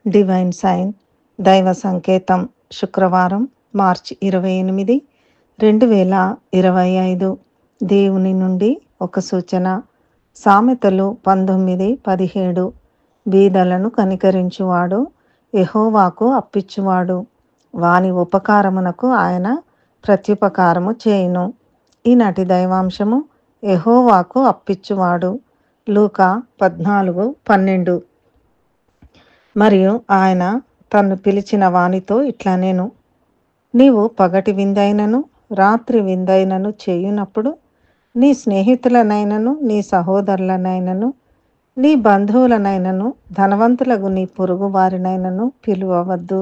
Divine sign దైవ సంకేతం శుక్రవారం మార్చి 28, 2025 దేవుని నుండి ఒక సూచన. సామెతలు 19:17 బీదలను కనికరించువాడు యెహోవాకు అప్పిచ్చువాడు, వాని ఉపకారమునకు ఆయన ప్రత్యుపకారము చేయును. ఈనాటి దైవాంశము యెహోవాకు అప్పిచ్చువాడు. లూకా 14:12. మరియు ఆయన తన్ను పిలిచిన వానితో ఇట్లా నేను, నీవు పగటి విందైనను రాత్రి విందైనను చేయునప్పుడు నీ స్నేహితులనైనను నీ సహోదరులనైనను నీ బంధువులనైనను ధనవంతులకు నీ పొరుగు వారినైనను పిలువవద్దు.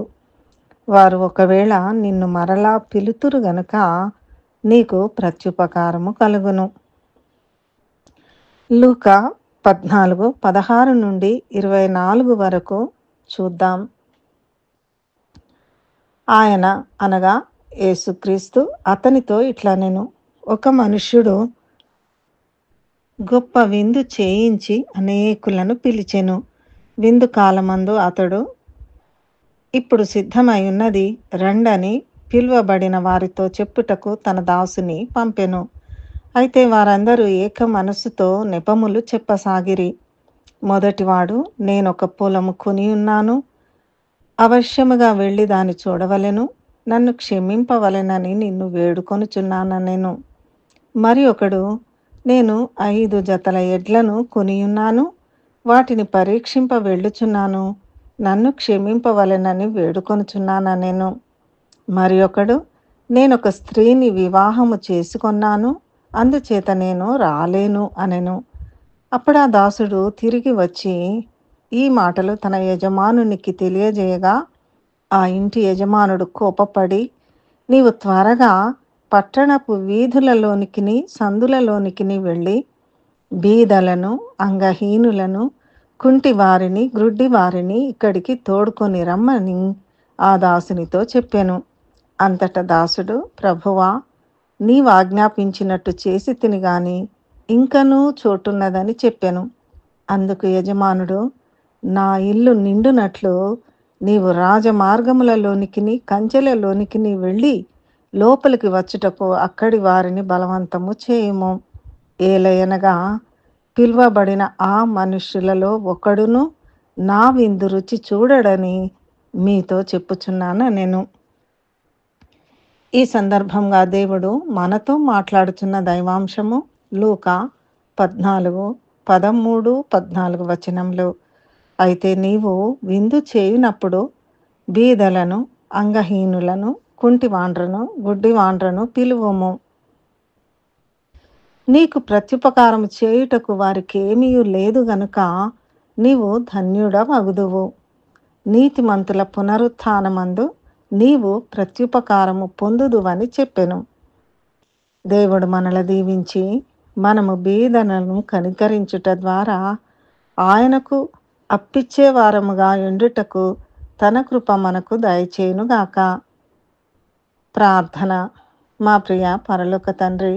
వారు ఒకవేళ నిన్ను మరలా పిలుతురు గనుక నీకు ప్రత్యుపకారము కలుగును. లూకా 14:16 నుండి 24 వరకు చూద్దాం. ఆయన అనగా యేసుక్రీస్తు అతనితో ఇట్లా నేను, ఒక మనుష్యుడు గొప్ప విందు చేయించి అనేకులను పిలిచెను. విందు కాలమందు అతడు, ఇప్పుడు సిద్ధమై ఉన్నది రండని పిలువబడిన వారితో చెప్పుటకు తన దాసుని పంపెను. అయితే వారందరూ ఏక మనసుతో నెపములు చెప్పసాగిరి. మొదటివాడు, నేనొక పొలము కొని ఉన్నాను, అవశ్యముగా వెళ్ళి దాన్ని చూడవలెను, నన్ను క్షమింపవలెనని నిన్ను వేడుకొనుచున్నానెను. మరి ఒకడు, నేను 5 జతల ఎడ్లను కొనియున్నాను, వాటిని పరీక్షింప వెళ్ళుచున్నాను, నన్ను క్షమింపవలెనని వేడుకొనుచున్నానెను. మరి ఒకడు, నేనొక స్త్రీని వివాహము చేసుకొన్నాను, అందుచేత నేను రాలేను అనెను. అప్పుడు ఆ దాసుడు తిరిగి వచ్చి ఈ మాటలు తన యజమానునికి తెలియజేయగా, ఆ ఇంటి యజమానుడు కోపపడి, నీవు త్వరగా పట్టణపు వీధులలోనికిని సందులలోనికిని వెళ్ళి బీదలను, అంగహీనులను, కుంటివారిని, గ్రుడ్డివారిని ఇక్కడికి తోడుకొని రమ్మని ఆ దాసునితో చెప్పెను. అంతట దాసుడు, ప్రభువా, నీవు ఆజ్ఞాపించినట్టు చేసి తిని గాని ఇంకనూ చోటున్నదని చెప్పెను. అందుకు యజమానుడు, నా ఇల్లు నిండునట్లు నీవు రాజమార్గములలోనికిని కంచెలలోనికిని వెళ్ళి లోపలికి వచ్చుటకు అక్కడి వారిని బలవంతము చేయుము. ఏలయనగా పిలువబడిన ఆ మనుష్యులలో ఒకడును నా విందు రుచి చూడడని మీతో చెప్పుచున్నాను నేను. ఈ సందర్భంగా దేవుడు మనతో మాట్లాడుచున్న దైవాంశము లూకా 14:13, 14 వచనంలో. అయితే నీవు విందు చేయునప్పుడు బీదలను, అంగహీనులను, కుంటివాండ్రను, గుడ్డివాండ్రను పిలువము. నీకు ప్రత్యుపకారము చేయుటకు వారికేమీయూ లేదు గనుక నీవు ధన్యుడవగుదువు. నీతిమంతుల పునరుత్థానమందు నీవు ప్రత్యుపకారము పొందుదువని చెప్పెను. దేవుడు మనల దీవించి మనము బీదలను కనికరించుట ద్వారా ఆయనకు అప్పిచ్చే వారముగా ఎండుటకు తన కృప మనకు దయచేయునుగాక. ప్రార్థన. మా ప్రియ పరలోక తండ్రి,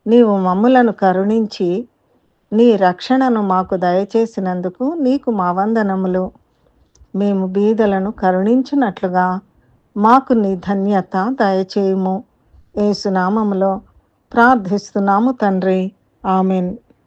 నీవు మమ్ములను కరుణించి నీ రక్షణను మాకు దయచేసినందుకు నీకు మా వందనములు. మేము బీదలను కరుణించినట్లుగా మాకు నీ ధన్యత దయచేయుము. యేసు నామములో ప్రార్థిస్తున్నాము తండ్రి. ఆమెన్.